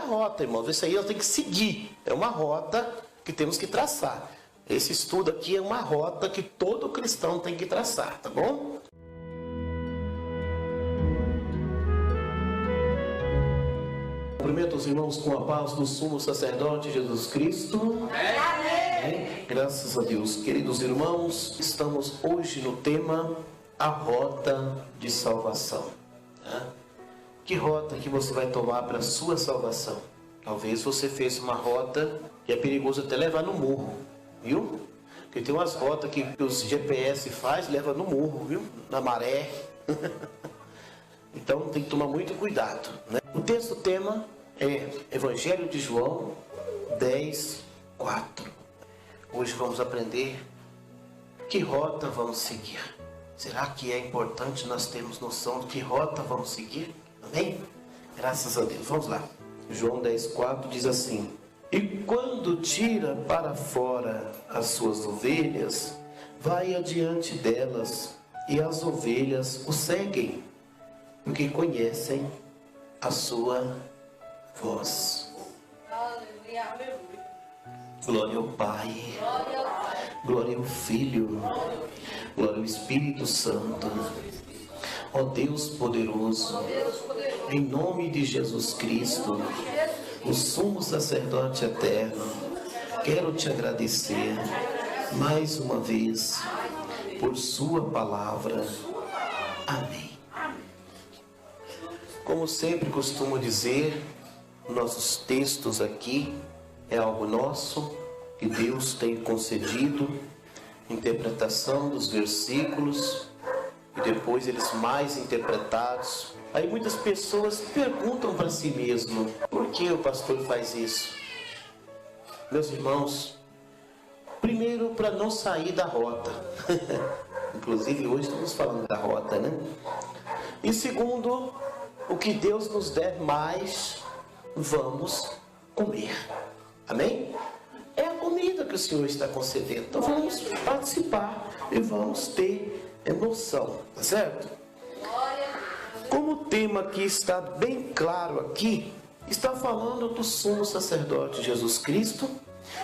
rota, irmãos. Isso aí eu tenho que seguir. É uma rota que temos que traçar. Esse estudo aqui é uma rota que todo cristão tem que traçar, tá bom? Cumprimento os irmãos com a paz do sumo sacerdote Jesus Cristo. Amém. Graças a Deus. Queridos irmãos, estamos hoje no tema a rota de salvação. Que rota que você vai tomar para a sua salvação? Talvez você fez uma rota que é perigoso até levar no morro, viu? Porque tem umas rotas que os GPS faz, leva no morro, viu? Na maré. Então tem que tomar muito cuidado, né? O texto tema é Evangelho de João 10, 4. Hoje vamos aprender que rota vamos seguir. Será que é importante nós termos noção de que rota vamos seguir? Amém? Graças a Deus. Vamos lá. João 10, 4 diz assim: e quando tira para fora as suas ovelhas, vai adiante delas, e as ovelhas o seguem, porque conhecem a sua voz. Glória ao Pai, glória ao Filho, glória ao Espírito Santo. Ó Deus poderoso, em nome de Jesus Cristo, o sumo sacerdote eterno, quero te agradecer mais uma vez por sua palavra. Amém. Como sempre costumo dizer, nossos textos aqui é algo nosso que Deus tem concedido, interpretação dos versículos e depois eles mais interpretados. Aí muitas pessoas perguntam para si mesmo: por que o pastor faz isso? Meus irmãos, primeiro, para não sair da rota. Inclusive hoje estamos falando da rota, né? E segundo, o que Deus nos der mais, vamos comer. Amém? É a comida que o Senhor está concedendo. Então vamos participar e vamos ter noção, tá certo? Como o tema aqui está bem claro aqui, está falando do sumo sacerdote Jesus Cristo,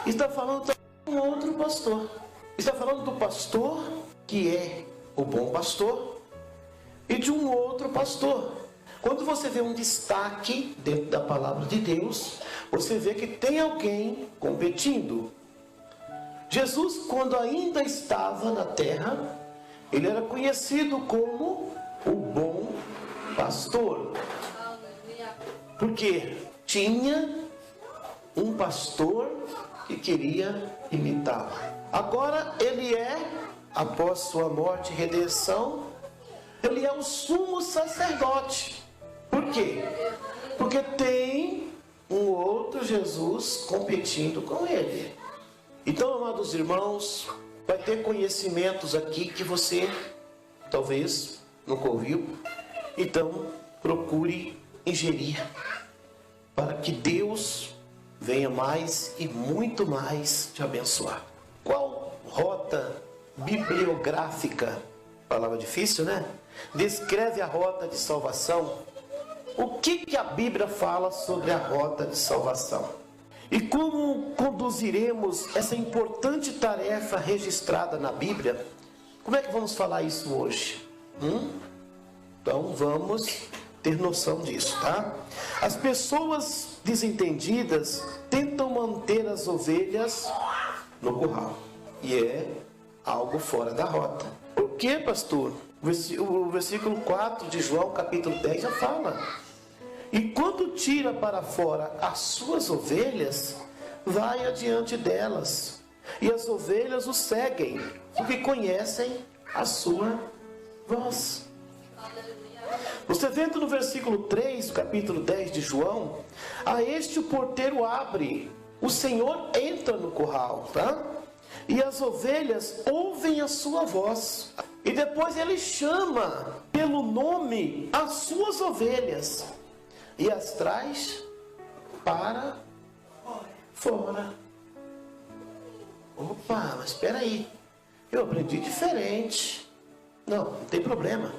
está falando também de um outro pastor. Está falando do pastor que é o bom pastor e de um outro pastor. Quando você vê um destaque dentro da palavra de Deus, você vê que tem alguém competindo. Jesus, quando ainda estava na terra, ele era conhecido como o bom pastor. Porque tinha um pastor que queria imitá-lo. Agora ele é, após sua morte e redenção, ele é o sumo sacerdote. Por quê? Porque tem um outro Jesus competindo com ele. Então, amados irmãos, vai ter conhecimentos aqui que você talvez nunca ouviu. Então, procure ingerir para que Deus venha mais e muito mais te abençoar. Qual rota bibliográfica, palavra difícil, né? Descreve a rota de salvação. O que a Bíblia fala sobre a rota de salvação? E como conduziremos essa importante tarefa registrada na Bíblia? Como é que vamos falar isso hoje? Então vamos ter noção disso, tá? As pessoas desentendidas tentam manter as ovelhas no curral. E é algo fora da rota. Por quê, pastor? O versículo 4 de João, capítulo 10, já fala. E quando tira para fora as suas ovelhas, vai adiante delas. E as ovelhas o seguem, porque conhecem a sua voz. Você vendo no versículo 3, capítulo 10 de João, a este o porteiro abre, o Senhor entra no curral, tá? E as ovelhas ouvem a sua voz. E depois ele chama pelo nome as suas ovelhas e as traz para fora. Opa, mas espera aí, eu aprendi diferente. Não tem problema.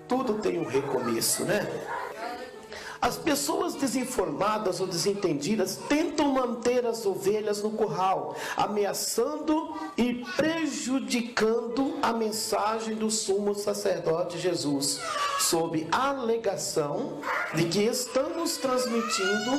Tudo tem um recomeço, né? As pessoas desinformadas ou desentendidas tentam manter as ovelhas no curral, ameaçando e prejudicando a mensagem do sumo sacerdote Jesus, sob a alegação de que estamos transmitindo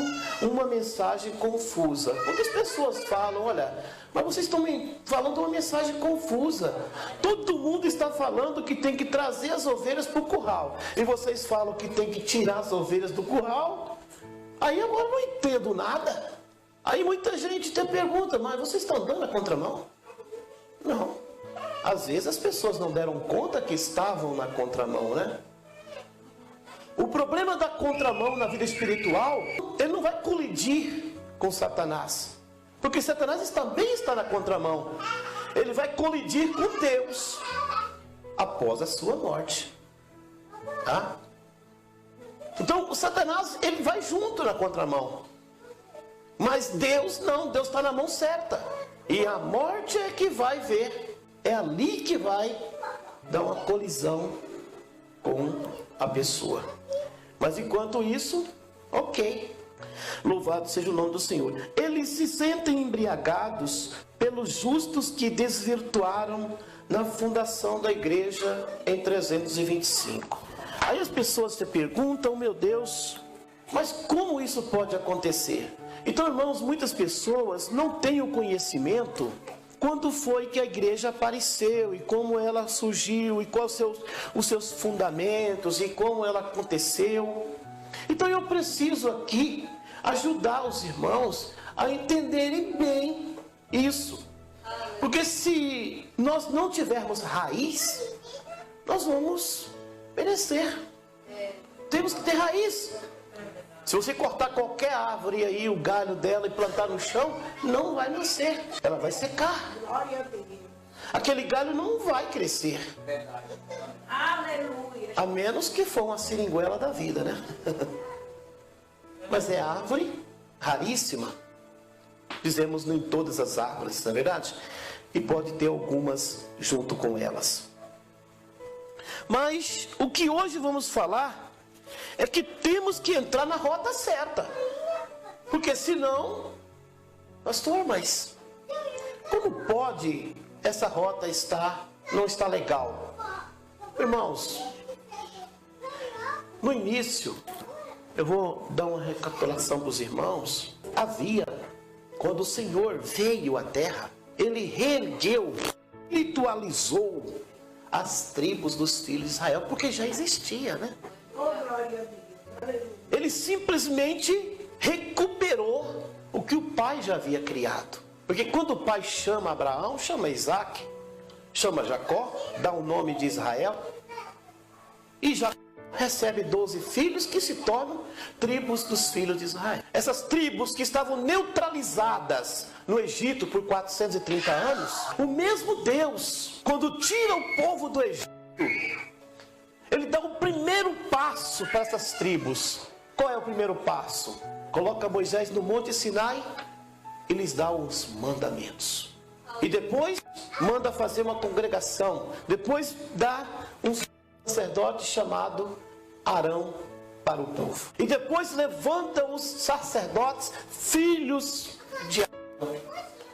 uma mensagem confusa. Muitas pessoas falam, olha, mas vocês estão falando uma mensagem confusa. Todo mundo está falando que tem que trazer as ovelhas para o curral. E vocês falam que tem que tirar as ovelhas do curral. Aí agora eu não entendo nada. Aí muita gente até pergunta, mas vocês estão andando na contramão? Não. Às vezes as pessoas não deram conta que estavam na contramão, né? O problema da contramão na vida espiritual, ele não vai colidir com Satanás. Porque Satanás também está na contramão. Ele vai colidir com Deus após a sua morte. Tá? Então, o Satanás, ele vai junto na contramão. Mas Deus não, Deus está na mão certa. E a morte é que vai ver. É ali que vai dar uma colisão com a pessoa. Mas enquanto isso, ok. Louvado seja o nome do Senhor. Eles se sentem embriagados pelos justos que desvirtuaram na fundação da igreja em 325. Aí as pessoas se perguntam, meu Deus, mas como isso pode acontecer? Então, irmãos, muitas pessoas não têm o conhecimento quando foi que a igreja apareceu e como ela surgiu e quais os seus fundamentos e como ela aconteceu. Então eu preciso aqui ajudar os irmãos a entenderem bem isso. Porque se nós não tivermos raiz, nós vamos perecer. Temos que ter raiz. Se você cortar qualquer árvore aí, o galho dela e plantar no chão, não vai nascer. Ela vai secar. Aquele galho não vai crescer. Aleluia. A menos que for uma seringuela da vida, né? Mas é árvore raríssima. Dizemos nem todas as árvores, não é verdade? E pode ter algumas junto com elas. Mas o que hoje vamos falar é que temos que entrar na rota certa. Porque senão, pastor, mas como pode essa rota não estar legal? Irmãos, no início, eu vou dar uma recapitulação para os irmãos. Quando o Senhor veio à terra, Ele reergueu, espiritualizou as tribos dos filhos de Israel, porque já existia, né? Ele simplesmente recuperou o que o pai já havia criado. Porque quando o pai chama Abraão, chama Isaac, chama Jacó, dá o nome de Israel, e Jacó recebe 12 filhos que se tornam tribos dos filhos de Israel. Essas tribos que estavam neutralizadas no Egito por 430 anos, o mesmo Deus, quando tira o povo do Egito, Ele dá o primeiro passo para essas tribos. Qual é o primeiro passo? Coloca Moisés no Monte Sinai e lhes dá os mandamentos. E depois manda fazer uma congregação. Depois dá um sacerdote chamado Arão para o povo. E depois levanta os sacerdotes, filhos de Arão,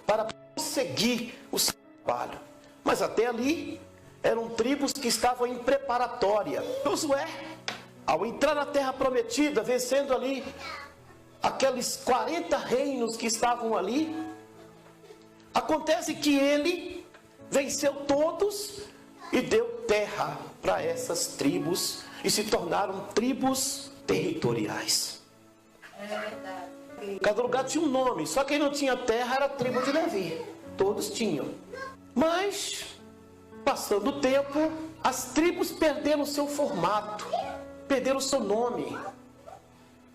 para prosseguir o seu trabalho. Mas até ali eram tribos que estavam em preparatória. Josué, ao entrar na terra prometida, vencendo ali aqueles 40 reinos que estavam ali, acontece que ele venceu todos e deu terra para essas tribos e se tornaram tribos territoriais. Cada lugar tinha um nome, só quem não tinha terra era a tribo de Levi. Todos tinham. Mas, passando o tempo, as tribos perderam o seu formato, perderam o seu nome.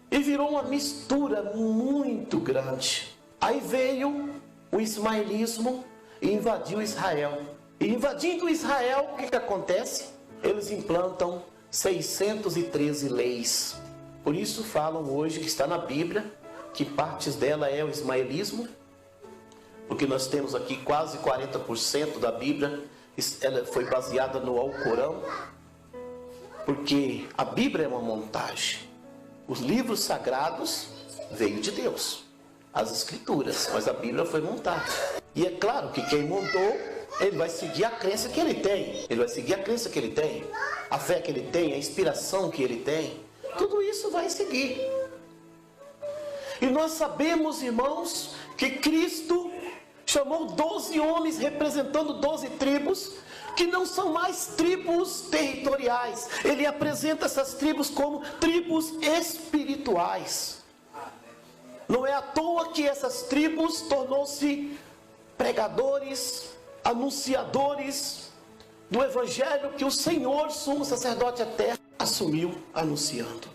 E virou uma mistura muito grande. Aí veio o ismaelismo e invadiu Israel. E invadindo Israel, o que acontece? Eles implantam 613 leis. Por isso falam hoje, que está na Bíblia, que partes dela é o ismaelismo, porque nós temos aqui quase 40% da Bíblia, ela foi baseada no Alcorão, porque a Bíblia é uma montagem. Os livros sagrados veio de Deus, as escrituras, mas a Bíblia foi montada. E é claro que quem montou, ele vai seguir a crença que ele tem. Ele vai seguir a crença que ele tem, a fé que ele tem, a inspiração que ele tem. Tudo isso vai seguir. E nós sabemos, irmãos, que Cristo chamou 12 homens representando 12 tribos, que não são mais tribos territoriais. Ele apresenta essas tribos como tribos espirituais. Não é à toa que essas tribos tornou-se pregadores, anunciadores do evangelho que o Senhor, sumo sacerdote eterno, assumiu anunciando.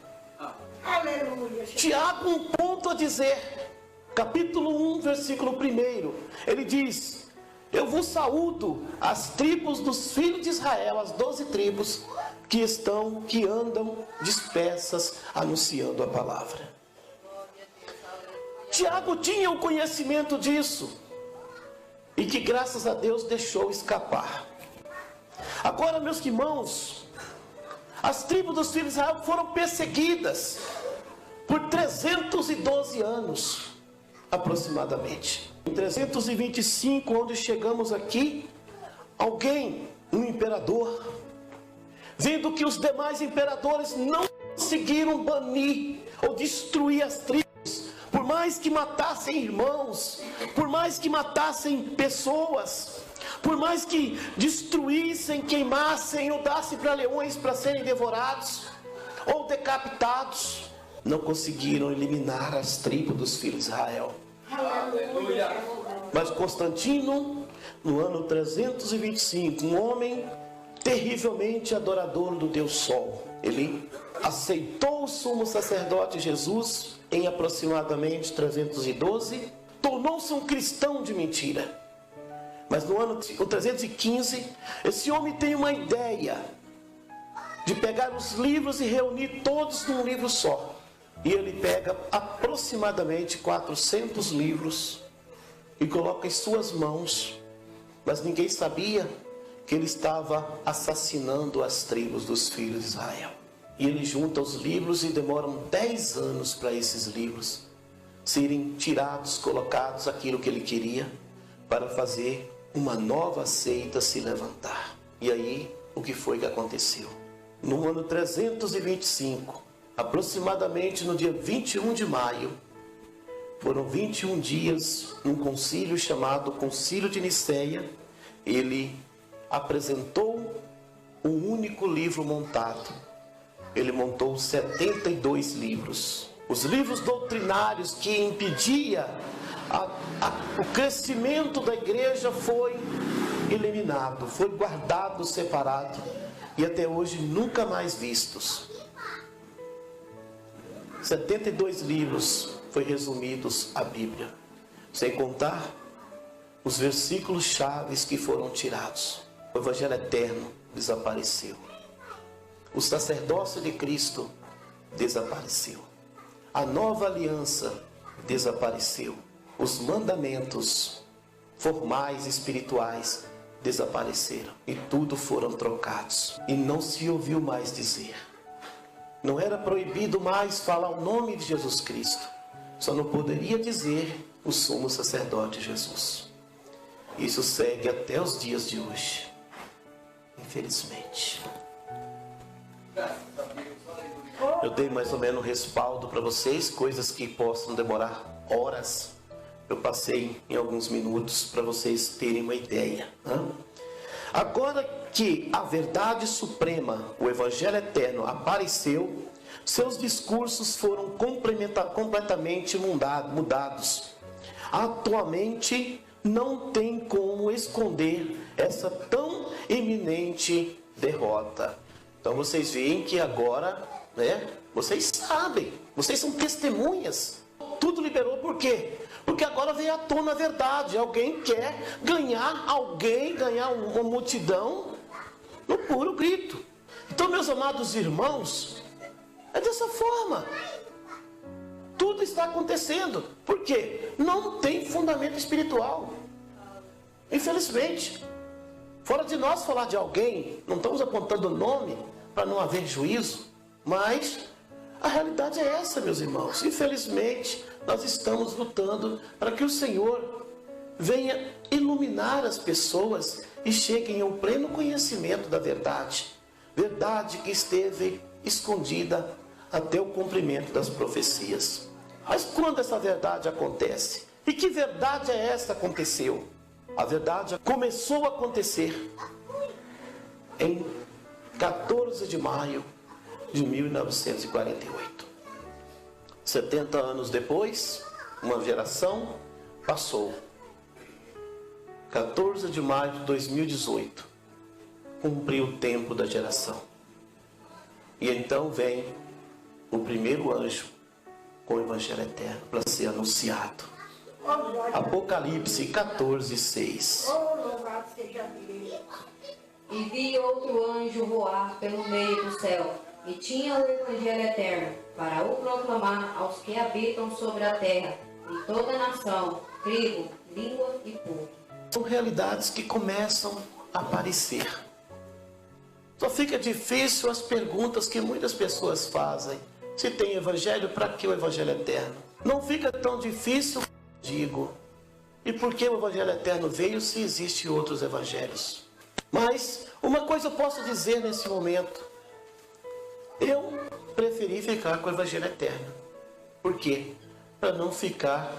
Aleluia. Tiago, um ponto a dizer, capítulo 1, versículo 1, ele diz: eu vos saúdo as tribos dos filhos de Israel, as 12 tribos que andam dispersas anunciando a palavra. Tiago tinha o conhecimento disso, e que graças a Deus deixou escapar. Agora, meus irmãos, as tribos dos filhos de Israel foram perseguidas por 312 anos, aproximadamente. Em 325, onde chegamos aqui, um imperador, vendo que os demais imperadores não conseguiram banir ou destruir as tribos, por mais que matassem irmãos, por mais que matassem pessoas, por mais que destruíssem, queimassem ou dassem para leões para serem devorados ou decapitados, não conseguiram eliminar as tribos dos filhos de Israel. Aleluia. Mas Constantino, no ano 325, um homem terrivelmente adorador do Deus Sol, ele aceitou o sumo sacerdote Jesus em aproximadamente 312, tornou-se um cristão de mentira. Mas no ano 315, esse homem tem uma ideia de pegar os livros e reunir todos num livro só. E ele pega aproximadamente 400 livros e coloca em suas mãos. Mas ninguém sabia que ele estava assassinando as tribos dos filhos de Israel. E ele junta os livros e demoram 10 anos para esses livros serem tirados, colocados aquilo que ele queria, para fazer uma nova seita se levantar. E aí, o que foi que aconteceu? No ano 325, aproximadamente no dia 21 de maio, foram 21 dias num concílio chamado Concílio de Nicéia. Ele apresentou um único livro montado. Ele montou 72 livros. Os livros doutrinários que impedia o crescimento da igreja foi eliminado, foi guardado, separado, e até hoje nunca mais vistos. 72 livros foi resumidos a Bíblia, sem contar os versículos chaves que foram tirados. O Evangelho eterno desapareceu. O sacerdócio de Cristo desapareceu. A nova aliança desapareceu. Os mandamentos formais, espirituais, desapareceram. E tudo foram trocados. E não se ouviu mais dizer. Não era proibido mais falar o nome de Jesus Cristo. Só não poderia dizer o sumo sacerdote Jesus. Isso segue até os dias de hoje. Infelizmente. Eu dei mais ou menos respaldo para vocês, coisas que possam demorar horas. Eu passei em alguns minutos para vocês terem uma ideia. Agora que a verdade suprema, o Evangelho eterno, apareceu, seus discursos foram completamente mudados. Atualmente, não tem como esconder essa tão eminente derrota. Então vocês veem que agora, vocês sabem, vocês são testemunhas. Tudo liberou, por quê? Porque agora veio à tona a verdade. Alguém quer ganhar uma multidão no puro grito. Então, meus amados irmãos, é dessa forma. Tudo está acontecendo. Por quê? Não tem fundamento espiritual. Infelizmente. Fora de nós falar de alguém, não estamos apontando o nome para não haver juízo, mas A realidade é essa, meus irmãos. Infelizmente, nós estamos lutando para que o Senhor venha iluminar as pessoas e cheguem ao pleno conhecimento da verdade. Verdade que esteve escondida até o cumprimento das profecias. Mas quando essa verdade acontece? E que verdade é essa que aconteceu? A verdade começou a acontecer em 14 de maio de 1948. 70 anos depois, uma geração passou. 14 de maio de 2018, cumpriu o tempo da geração. E então vem o primeiro anjo com o Evangelho Eterno para ser anunciado. Apocalipse 14:6. Louvado seja Deus. E vi outro anjo voar pelo meio do céu, e tinha o Evangelho Eterno, para o proclamar aos que habitam sobre a terra, em toda nação, tribo, língua e povo. São realidades que começam a aparecer. Só fica difícil as perguntas que muitas pessoas fazem. Se tem Evangelho, para que o Evangelho Eterno? Não fica tão difícil, digo. E por que o Evangelho Eterno veio se existem outros Evangelhos? Mas uma coisa eu posso dizer nesse momento. Eu preferi ficar com o Evangelho Eterno. Por quê? Para não ficar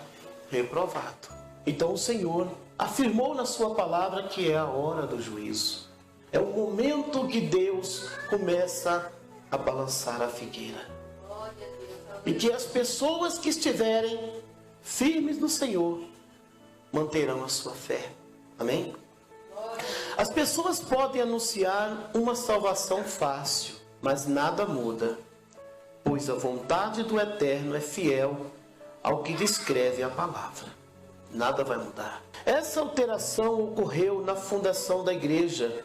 reprovado. Então o Senhor afirmou na sua palavra que é a hora do juízo. É o momento que Deus começa a balançar a figueira. E que as pessoas que estiverem firmes no Senhor manterão a sua fé. Amém? As pessoas podem anunciar uma salvação fácil, mas nada muda, pois a vontade do Eterno é fiel ao que descreve a palavra. Nada vai mudar. Essa alteração ocorreu na fundação da igreja,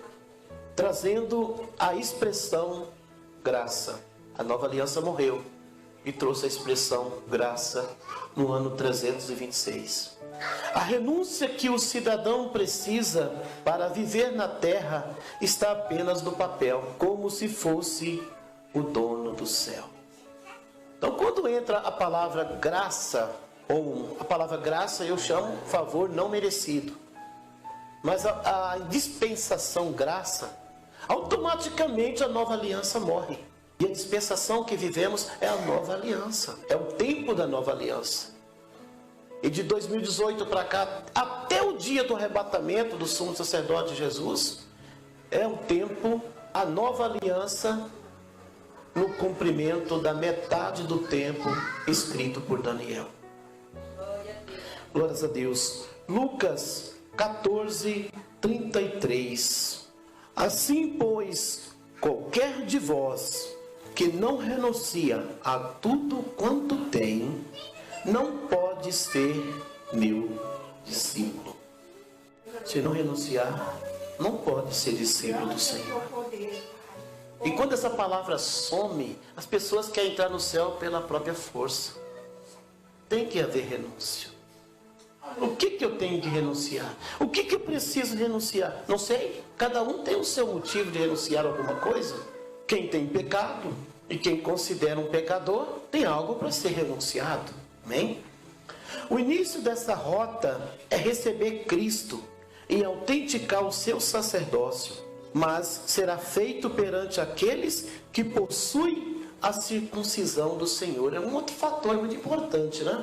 trazendo a expressão graça. A nova aliança morreu e trouxe a expressão graça no ano 326. A renúncia que o cidadão precisa para viver na terra está apenas no papel, como se fosse o dono do céu. Então, quando entra a palavra graça, ou a palavra graça eu chamo favor não merecido, mas a dispensação graça, automaticamente a nova aliança morre. E a dispensação que vivemos é a nova aliança, é o tempo da nova aliança. E de 2018 para cá, até o dia do arrebatamento do sumo sacerdote Jesus, é o tempo, a nova aliança, no cumprimento da metade do tempo escrito por Daniel. Glórias a Deus. Lucas 14:33. Assim, pois, qualquer de vós que não renuncia a tudo quanto tem, não pode ser meu discípulo. Se não renunciar, não pode ser discípulo do Senhor. E quando essa palavra some, as pessoas querem entrar no céu pela própria força. Tem que haver renúncia. O que eu tenho que renunciar? O que eu preciso renunciar? Não sei. Cada um tem o seu motivo de renunciar a alguma coisa. Quem tem pecado e quem considera um pecador tem algo para ser renunciado. Amém? O início dessa rota é receber Cristo e autenticar o seu sacerdócio, mas será feito perante aqueles que possuem a circuncisão do Senhor. É um outro fator muito importante, né?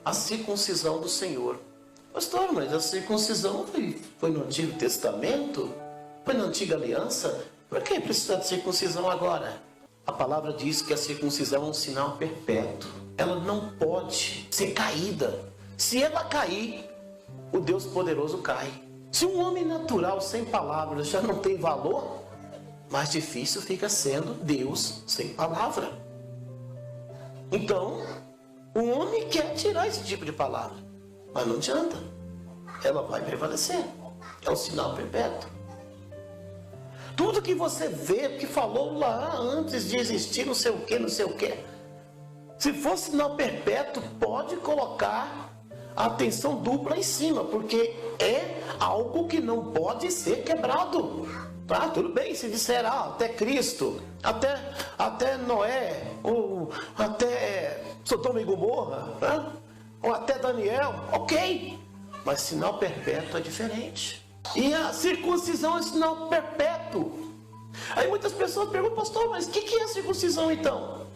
A circuncisão do Senhor. Pastor, mas a circuncisão foi no Antigo Testamento? Foi na Antiga Aliança? Por que precisa de circuncisão agora? A palavra diz que a circuncisão é um sinal perpétuo. Ela não pode ser caída. Se ela cair, o Deus poderoso cai. Se um homem natural sem palavras já não tem valor, mais difícil fica sendo Deus sem palavra. Então, o homem quer tirar esse tipo de palavra, mas não adianta. Ela vai prevalecer. É o sinal perpétuo. Tudo que você vê, que falou lá antes de existir, não sei o que, não sei o que. Se for sinal perpétuo, pode colocar a atenção dupla em cima, porque é algo que não pode ser quebrado. Tá, tudo bem, se disser até Cristo, até Noé, ou até Sodoma e Gomorra, né? Ou até Daniel, ok. Mas sinal perpétuo é diferente. E a circuncisão é sinal perpétuo. Aí muitas pessoas perguntam, pastor, mas o que é a circuncisão então?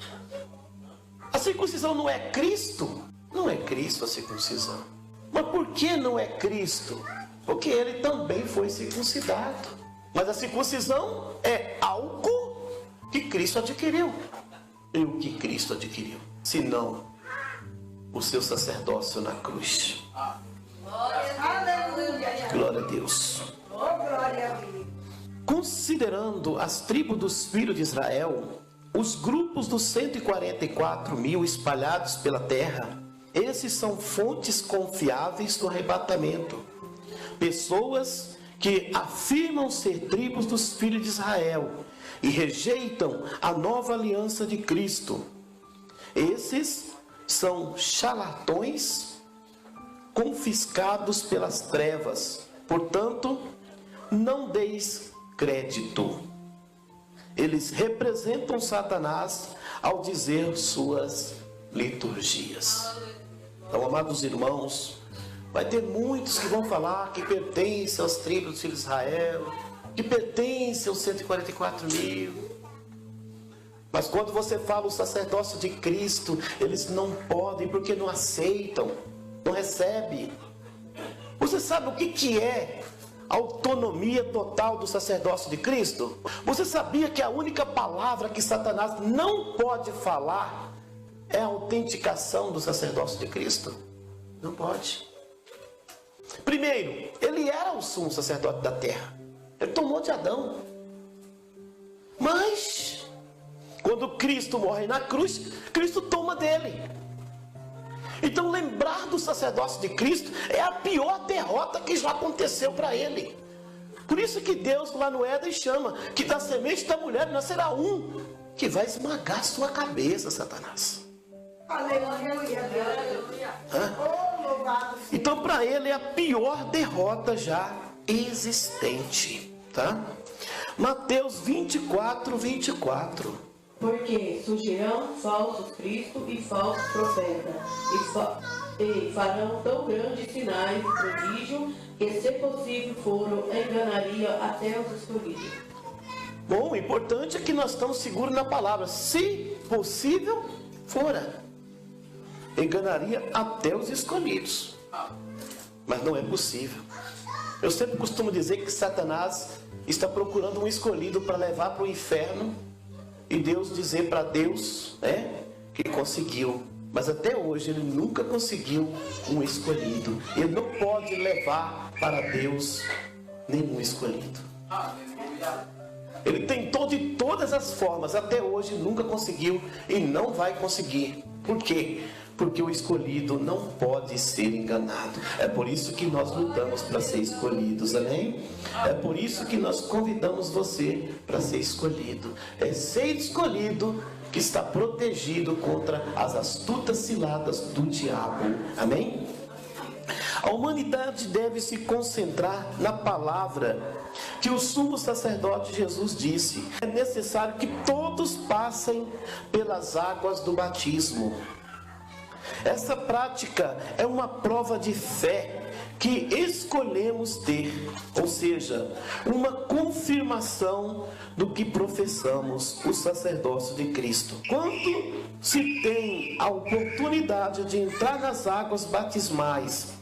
A circuncisão não é Cristo? Não é Cristo a circuncisão. Mas por que não é Cristo? Porque ele também foi circuncidado. Mas a circuncisão é algo que Cristo adquiriu. E o que Cristo adquiriu? Senão o seu sacerdócio na cruz. Aleluia. Glória a Deus. Oh, glória a Deus. Considerando as tribos dos filhos de Israel, os grupos dos 144.000 espalhados pela terra, esses são fontes confiáveis do arrebatamento. Pessoas que afirmam ser tribos dos filhos de Israel e rejeitam a nova aliança de Cristo. Esses são charlatões confiscados pelas trevas. Portanto, não deis crédito. Eles representam Satanás ao dizer suas liturgias. Então, amados irmãos, vai ter muitos que vão falar que pertencem aos tribos dos filhos de Israel, que pertencem aos 144.000. Mas quando você fala o sacerdócio de Cristo, eles não podem, porque não aceitam, não recebem. Você sabe o que é a autonomia total do sacerdócio de Cristo? Você sabia que a única palavra que Satanás não pode falar é a autenticação do sacerdócio de Cristo? Não pode. Primeiro, ele era o sumo sacerdote da terra. Ele tomou de Adão. Mas, quando Cristo morre na cruz, Cristo toma dele. Então, lembrar do sacerdócio de Cristo é a pior derrota que já aconteceu para ele. Por isso que Deus lá no Éden chama que da semente da mulher nascerá um que vai esmagar sua cabeça, Satanás. Aleluia. Oh, louvado seja. Então, para ele é a pior derrota já existente, tá? Mateus 24, 24. Porque surgirão falsos cristos e falsos profetas, e farão tão grandes sinais e prodígios, que se possível foram, enganaria até os escolhidos. Bom, o importante é que nós estamos seguros na palavra. Se possível fora, enganaria até os escolhidos. Mas não é possível. Eu sempre costumo dizer que Satanás está procurando um escolhido para levar para o inferno, e Deus dizer para Deus, que conseguiu. Mas até hoje ele nunca conseguiu um escolhido. Ele não pode levar para Deus nenhum escolhido. Ele tentou de todas as formas, até hoje nunca conseguiu e não vai conseguir. Por quê? Porque o escolhido não pode ser enganado. É por isso que nós lutamos para ser escolhidos, amém? É por isso que nós convidamos você para ser escolhido. É ser escolhido que está protegido contra as astutas ciladas do diabo, amém? A humanidade deve se concentrar na palavra que o sumo sacerdote Jesus disse. É necessário que todos passem pelas águas do batismo. Essa prática é uma prova de fé que escolhemos ter, ou seja, uma confirmação do que professamos, o sacerdócio de Cristo. Quando se tem a oportunidade de entrar nas águas batismais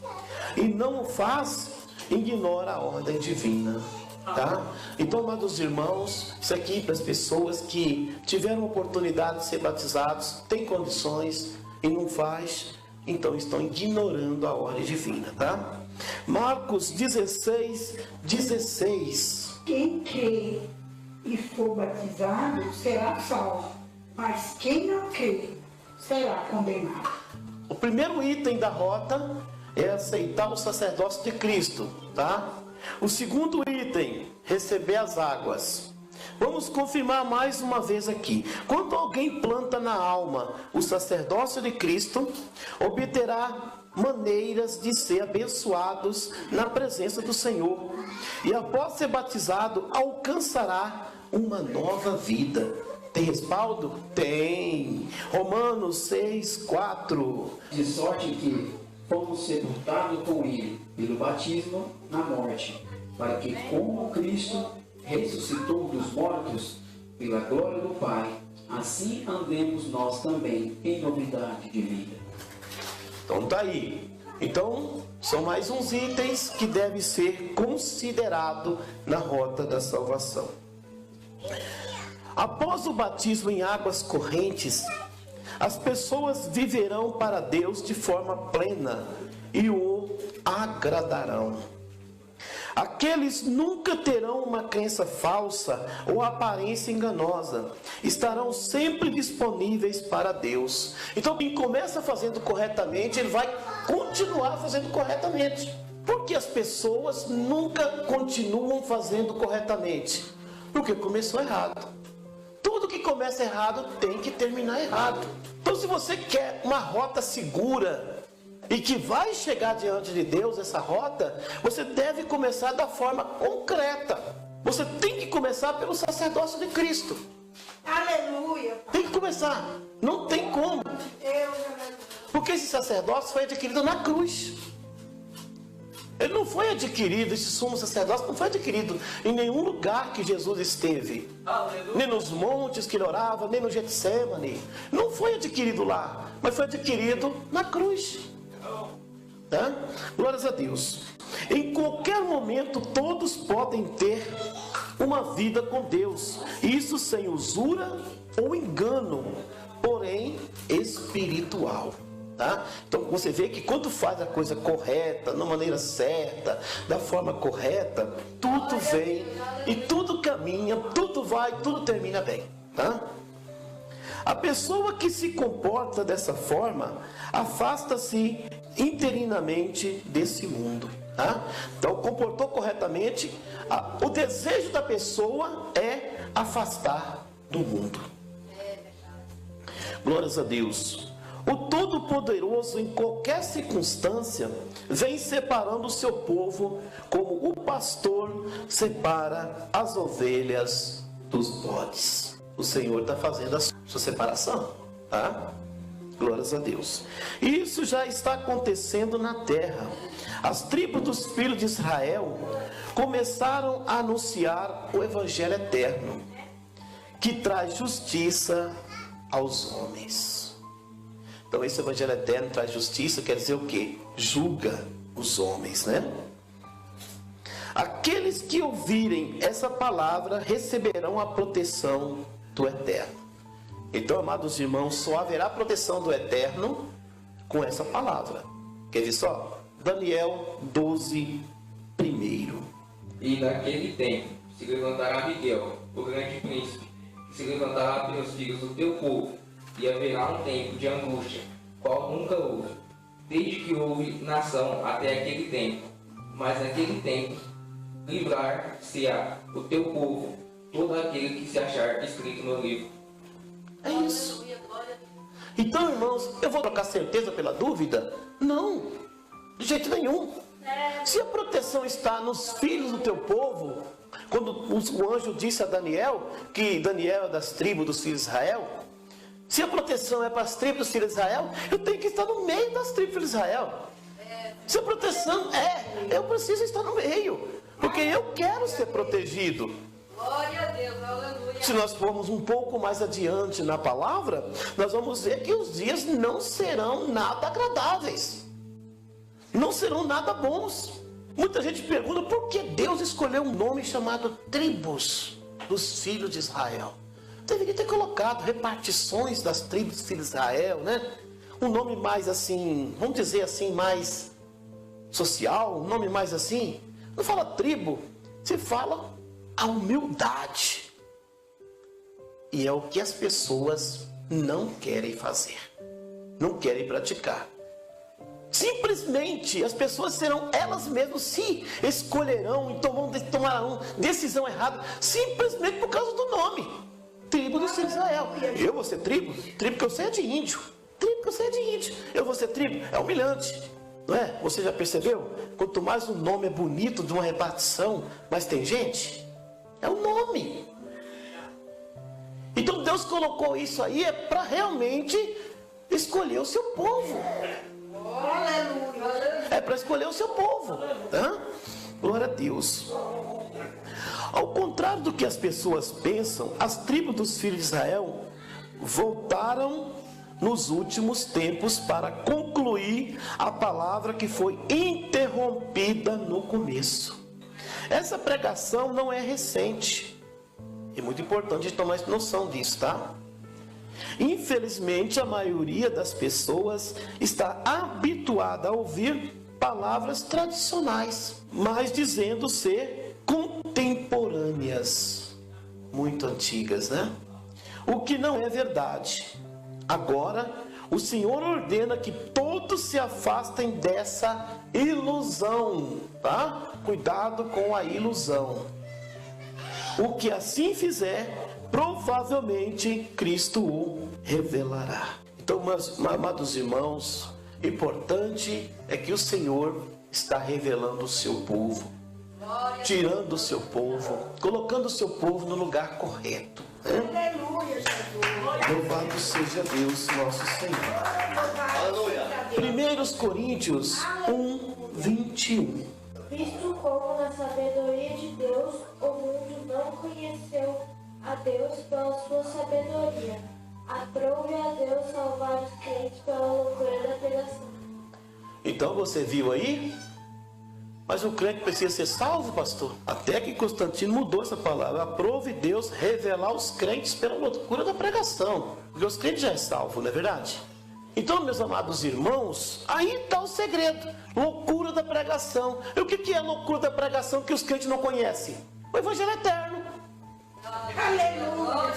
e não o faz, ignora a ordem divina. Tá? Então, amados irmãos, isso aqui para as pessoas que tiveram a oportunidade de ser batizados, têm condições e não faz, então estão ignorando a ordem divina, tá? Marcos 16, 16. Quem crê e for batizado será salvo, mas quem não crê será condenado. O primeiro item da rota é aceitar o sacerdócio de Cristo, tá? O segundo item, receber as águas. Vamos confirmar mais uma vez aqui. Quando alguém planta na alma o sacerdócio de Cristo, obterá maneiras de ser abençoados na presença do Senhor. E após ser batizado, alcançará uma nova vida. Tem respaldo? Tem. Romanos 6:4. De sorte que fomos sepultados com ele pelo batismo na morte, para que, como Cristo ressuscitou dos mortos pela glória do Pai, assim andemos nós também em novidade de vida. Então tá aí. Então, são mais uns itens que devem ser considerados na rota da salvação. Após o batismo em águas correntes, as pessoas viverão para Deus de forma plena e o agradarão. Aqueles nunca terão uma crença falsa ou aparência enganosa. Estarão sempre disponíveis para Deus. Então, quem começa fazendo corretamente, ele vai continuar fazendo corretamente. Porque as pessoas nunca continuam fazendo corretamente? Porque começou errado. Tudo que começa errado tem que terminar errado. Então, se você quer uma rota segura e que vai chegar diante de Deus essa rota, você deve começar da forma concreta. Você tem que começar pelo sacerdócio de Cristo. Aleluia. Tem que começar. Não tem como. Porque esse sacerdócio foi adquirido na cruz. Ele não foi adquirido, esse sumo sacerdócio não foi adquirido em nenhum lugar que Jesus esteve. Aleluia. Nem nos montes que ele orava, nem no Getsemane. Não foi adquirido lá, mas foi adquirido na cruz. Tá? Glórias a Deus. Em qualquer momento, todos podem ter uma vida com Deus. Isso sem usura ou engano, porém espiritual. Tá? Então você vê que quando faz a coisa correta, da maneira certa, da forma correta, tudo vem e tudo caminha, tudo vai, tudo termina bem. Tá? A pessoa que se comporta dessa forma afasta-se interinamente desse mundo. Tá? Então, comportou corretamente, o desejo da pessoa é afastar do mundo. Glórias a Deus. O Todo-Poderoso, em qualquer circunstância, vem separando o seu povo como o pastor separa as ovelhas dos bodes. O Senhor está fazendo a sua separação, tá? Glórias a Deus. Isso já está acontecendo na terra. As tribos dos filhos de Israel começaram a anunciar o Evangelho eterno, que traz justiça aos homens. Então esse Evangelho eterno traz justiça, quer dizer o quê? Julga os homens, né? Aqueles que ouvirem essa palavra receberão a proteção do Eterno. Então, amados irmãos, só haverá proteção do Eterno com essa palavra. Quer ver só? Daniel 12, 1. E naquele tempo se levantará Miguel, o grande príncipe, que se levantará pelos filhos do teu povo, e haverá um tempo de angústia, qual nunca houve, desde que houve nação até aquele tempo. Mas naquele tempo livrar-se-á o teu povo, todo aquele que se achar escrito no livro. É isso. Então, irmãos, eu vou trocar certeza pela dúvida? Não, de jeito nenhum. Se a proteção está nos filhos do teu povo, quando o anjo disse a Daniel, que Daniel é das tribos dos filhos de Israel, se a proteção é para as tribos dos filhos de Israel, eu tenho que estar no meio das tribos de Israel. Se a proteção eu preciso estar no meio, porque eu quero ser protegido. Glória a Deus, aleluia. Se nós formos um pouco mais adiante na palavra, nós vamos ver que os dias não serão nada agradáveis. Não serão nada bons. Muita gente pergunta por que Deus escolheu um nome chamado tribos dos filhos de Israel. Deveria ter colocado repartições das tribos dos filhos de Israel, né? Um nome mais assim, vamos dizer assim, mais social, um nome mais assim. Não fala tribo, se fala a humildade. E é o que as pessoas não querem fazer, não querem praticar. Simplesmente as pessoas serão elas mesmas, se escolherão e tomarão decisão errada, simplesmente por causa do nome. Tribo dos filhos de Israel. Eu vou ser tribo? Tribo que eu sei é de índio. Tribo que eu sei é de índio. Eu vou ser tribo? É humilhante. Não é? Você já percebeu? Quanto mais o nome é bonito de uma repartição, mas tem gente, é o nome. Então Deus colocou isso aí para realmente escolher o seu povo. É para escolher o seu povo. Glória a Deus. Ao contrário do que as pessoas pensam, as tribos dos filhos de Israel voltaram nos últimos tempos para concluir a palavra que foi interrompida no começo. Essa pregação não é recente. É muito importante tomar noção disso, tá? Infelizmente, a maioria das pessoas está habituada a ouvir palavras tradicionais, mas dizendo ser contemporâneas, muito antigas, né? O que não é verdade. Agora, o Senhor ordena que todos se afastem dessa ilusão, tá? Cuidado com a ilusão. O que assim fizer, provavelmente Cristo o revelará. Então, meus amados irmãos, importante é que o Senhor está revelando o seu povo, tirando o seu povo, colocando o seu povo no lugar correto. Aleluia, Jesus. Louvado seja Deus, nosso Senhor. Aleluia. 1 Coríntios 1:21. Visto como na sabedoria de Deus o mundo não conheceu a Deus pela sua sabedoria, aprove a Deus salvar os crentes pela loucura da pregação. Então você viu aí? Mas o crente precisa ser salvo, pastor? Até que Constantino mudou essa palavra. Aprove Deus revelar os crentes pela loucura da pregação. Porque os crentes já é salvo, não é verdade? Então, meus amados irmãos, aí está o segredo. Loucura da pregação. E o que é loucura da pregação que os crentes não conhecem? O Evangelho Eterno. Aleluia.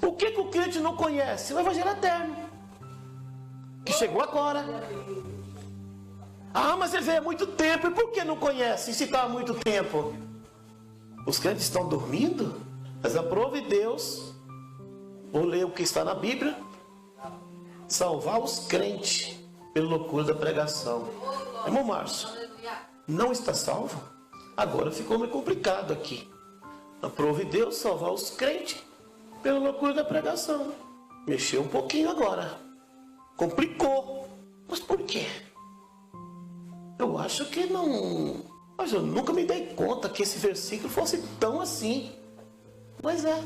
O que o crente não conhece? O Evangelho Eterno. Que chegou agora. Ah, mas ele veio há muito tempo. E por que não conhece se está há muito tempo? Os crentes estão dormindo? Mas aprove Deus. Vou ler o que está na Bíblia. Salvar os crentes pela loucura da pregação. Irmão Márcio, não está salvo? Agora ficou meio complicado aqui. Aprove Deus salvar os crentes pela loucura da pregação. Mexeu um pouquinho agora. Complicou. Mas por quê? Eu acho que não... Mas eu nunca me dei conta que esse versículo fosse tão assim. Pois é.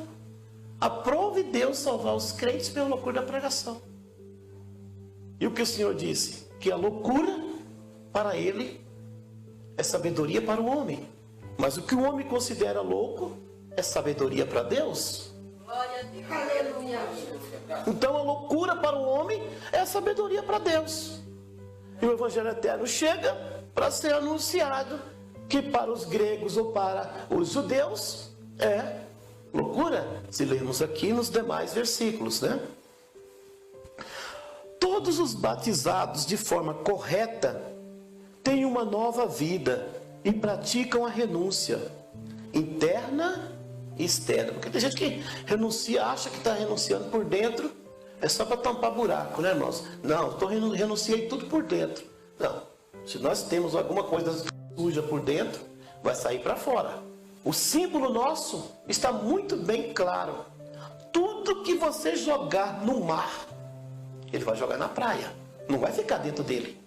Aprove Deus salvar os crentes pela loucura da pregação. E o que o Senhor disse? Que a loucura para ele é sabedoria para o homem. Mas o que o homem considera louco é sabedoria para Deus. Glória a Deus. Aleluia. Então a loucura para o homem é a sabedoria para Deus. E o Evangelho Eterno chega para ser anunciado que para os gregos ou para os judeus é loucura. Se lermos aqui nos demais versículos, né? Todos os batizados de forma correta têm uma nova vida e praticam a renúncia interna e externa. Porque tem gente que renuncia, acha que está renunciando por dentro, é só para tampar buraco, né, irmãos? Não, renunciei tudo por dentro. Não, se nós temos alguma coisa suja por dentro, vai sair para fora. O símbolo nosso está muito bem claro. Tudo que você jogar no mar, ele vai jogar na praia. Não vai ficar dentro dele.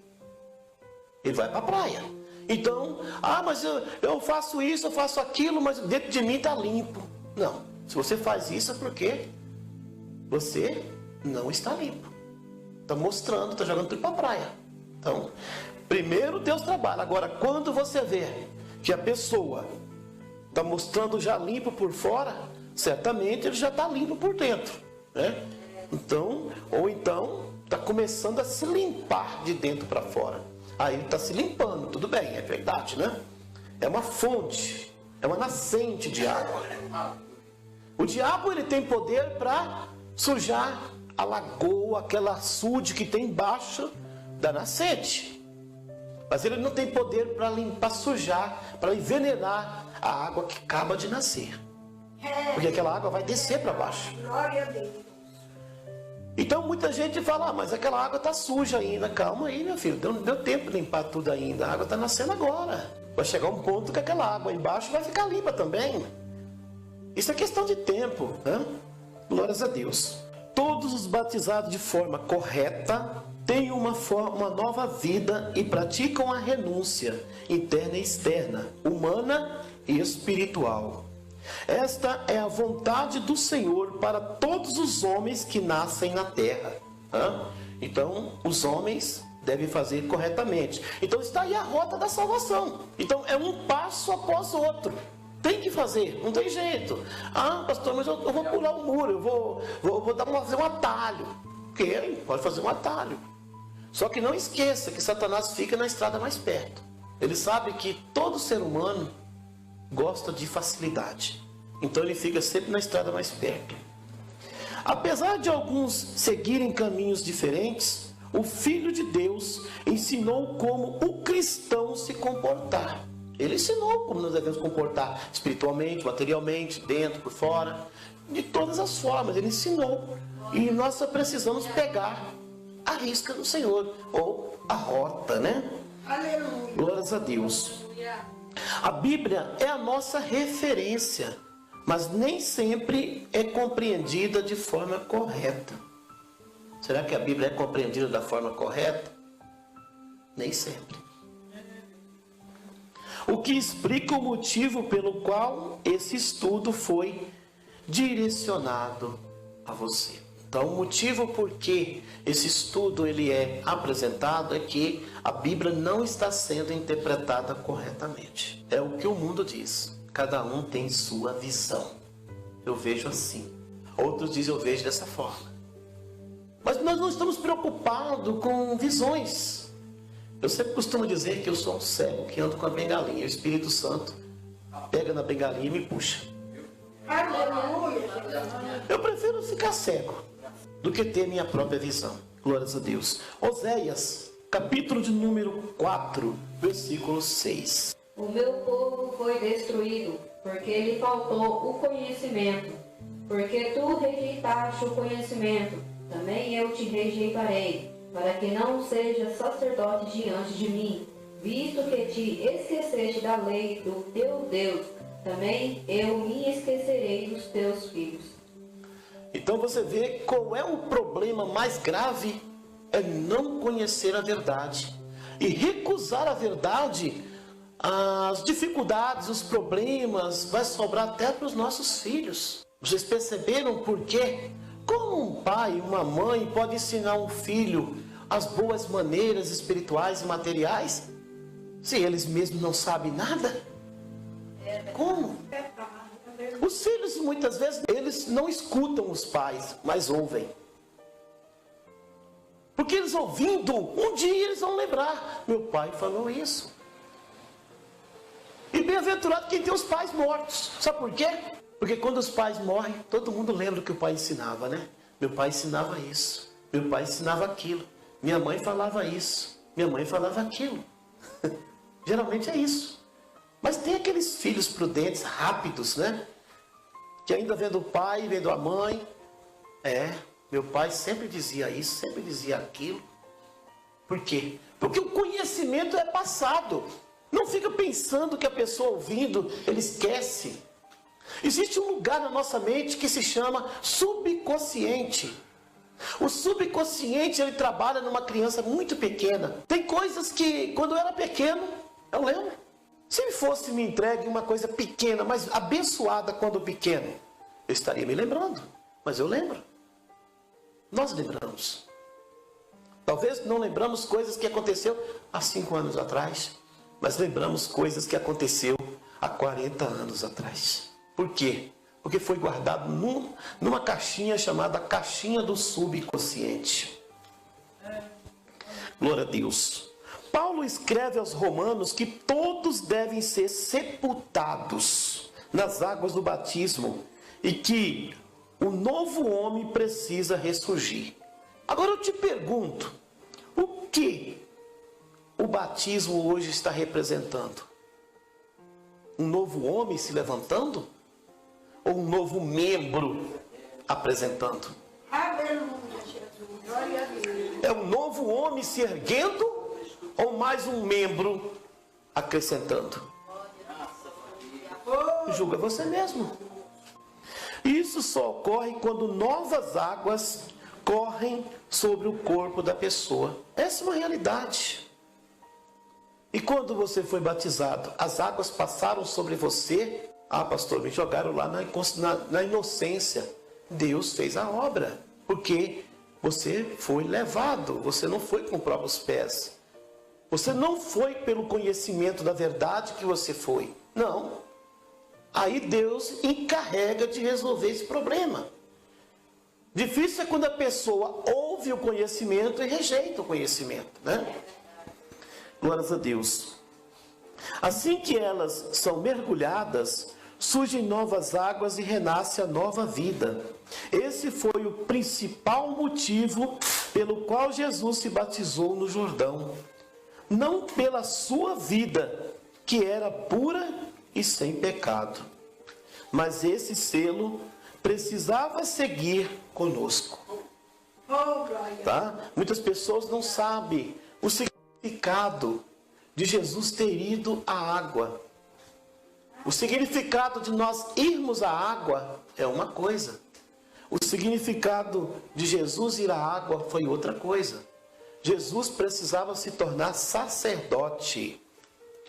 Ele vai para a praia. Então, mas eu faço isso, eu faço aquilo, mas dentro de mim está limpo. Não. Se você faz isso é porque você não está limpo. Está mostrando, está jogando tudo para a praia. Então, primeiro Deus trabalha. Agora, quando você vê que a pessoa está mostrando já limpo por fora, certamente ele já está limpo por dentro, né? Então, ou então, está começando a se limpar de dentro para fora. Aí ele está se limpando, tudo bem, é verdade, né? É uma fonte, é uma nascente de água. O diabo, ele tem poder para sujar a lagoa, aquela açude que tem embaixo da nascente. Mas ele não tem poder para limpar, sujar, para envenenar a água que acaba de nascer. Porque aquela água vai descer para baixo. Glória a Deus. Então muita gente fala, mas aquela água está suja ainda. Calma aí, meu filho, não deu tempo de limpar tudo ainda. A água está nascendo agora. Vai chegar um ponto que aquela água embaixo vai ficar limpa também. Isso é questão de tempo, né? Glórias a Deus. Todos os batizados de forma correta têm uma nova vida e praticam a renúncia interna e externa, humana e espiritual. Esta é a vontade do Senhor para todos os homens que nascem na terra. Então, os homens devem fazer corretamente. Então, está aí a rota da salvação. Então, é um passo após o outro. Tem que fazer, não tem jeito. Ah, pastor, mas eu vou pular o muro, eu vou fazer um atalho. Pode fazer um atalho. Só que não esqueça que Satanás fica na estrada mais perto. Ele sabe que todo ser humano gosta de facilidade. Então ele fica sempre na estrada mais perto. Apesar de alguns seguirem caminhos diferentes, o Filho de Deus ensinou como o cristão se comportar. Ele ensinou como nós devemos comportar espiritualmente, materialmente, dentro, por fora, de todas as formas. Ele ensinou. E nós só precisamos pegar a risca do Senhor, ou a rota, né? Aleluia. Glórias a Deus. A Bíblia é a nossa referência, mas nem sempre é compreendida de forma correta. Será que a Bíblia é compreendida da forma correta? Nem sempre. O que explica o motivo pelo qual esse estudo foi direcionado a você. Então, o motivo por que esse estudo ele é apresentado é que a Bíblia não está sendo interpretada corretamente. É o que o mundo diz. Cada um tem sua visão. Eu vejo assim. Outros dizem, eu vejo dessa forma. Mas nós não estamos preocupados com visões. Eu sempre costumo dizer que eu sou um cego que ando com a bengalinha. O Espírito Santo pega na bengalinha e me puxa. Aleluia. Eu prefiro ficar cego do que ter minha própria visão. Glórias a Deus. Oséias, capítulo de número 4, versículo 6. O meu povo foi destruído, porque lhe faltou o conhecimento. Porque tu rejeitaste o conhecimento, também eu te rejeitarei, para que não sejas sacerdote diante de mim, visto que te esqueceste da lei do teu Deus, também eu me esquecerei dos teus filhos. Então você vê qual é o problema mais grave, é não conhecer a verdade. E recusar a verdade, as dificuldades, os problemas, vai sobrar até para os nossos filhos. Vocês perceberam por quê? Como um pai e uma mãe pode ensinar um filho as boas maneiras espirituais e materiais, se eles mesmos não sabem nada? Como? Os filhos, muitas vezes, eles não escutam os pais, mas ouvem. Porque eles ouvindo, um dia eles vão lembrar, meu pai falou isso. E bem-aventurado quem tem os pais mortos. Sabe por quê? Porque quando os pais morrem, todo mundo lembra o que o pai ensinava, né? Meu pai ensinava isso, meu pai ensinava aquilo, minha mãe falava isso, minha mãe falava aquilo. Geralmente é isso. Mas tem aqueles filhos prudentes, rápidos, né? Que ainda vendo o pai, vendo a mãe. Meu pai sempre dizia isso, sempre dizia aquilo. Por quê? Porque o conhecimento é passado. Não fica pensando que a pessoa ouvindo, ele esquece. Existe um lugar na nossa mente que se chama subconsciente. O subconsciente, ele trabalha numa criança muito pequena. Tem coisas que, quando eu era pequeno, eu lembro. Se fosse me entregue uma coisa pequena, mas abençoada quando pequeno, eu estaria me lembrando. Mas eu lembro. Nós lembramos. Talvez não lembramos coisas que aconteceu há 5 anos atrás, mas lembramos coisas que aconteceu há 40 anos atrás. Por quê? Porque foi guardado numa caixinha chamada caixinha do subconsciente. Glória a Deus. Paulo escreve aos romanos que todos devem ser sepultados nas águas do batismo e que o novo homem precisa ressurgir. Agora eu te pergunto, o que o batismo hoje está representando? Um novo homem se levantando? Ou um novo membro apresentando? Aleluia, Jesus. Glória a Deus. É um novo homem se erguendo ou mais um membro acrescentando? Julga você mesmo. Isso só ocorre quando novas águas correm sobre o corpo da pessoa. Essa é uma realidade. E quando você foi batizado, as águas passaram sobre você? Ah, pastor, me jogaram lá na inocência. Deus fez a obra, porque você foi levado, você não foi com próprios pés. Você não foi pelo conhecimento da verdade que você foi. Não. Aí Deus encarrega de resolver esse problema. Difícil é quando a pessoa ouve o conhecimento e rejeita o conhecimento, né? Glórias a Deus. Assim que elas são mergulhadas, surgem novas águas e renasce a nova vida. Esse foi o principal motivo pelo qual Jesus se batizou no Jordão. Não pela sua vida, que era pura e sem pecado. Mas esse selo precisava seguir conosco. Tá? Muitas pessoas não sabem o significado de Jesus ter ido à água. O significado de nós irmos à água é uma coisa. O significado de Jesus ir à água foi outra coisa. Jesus precisava se tornar sacerdote.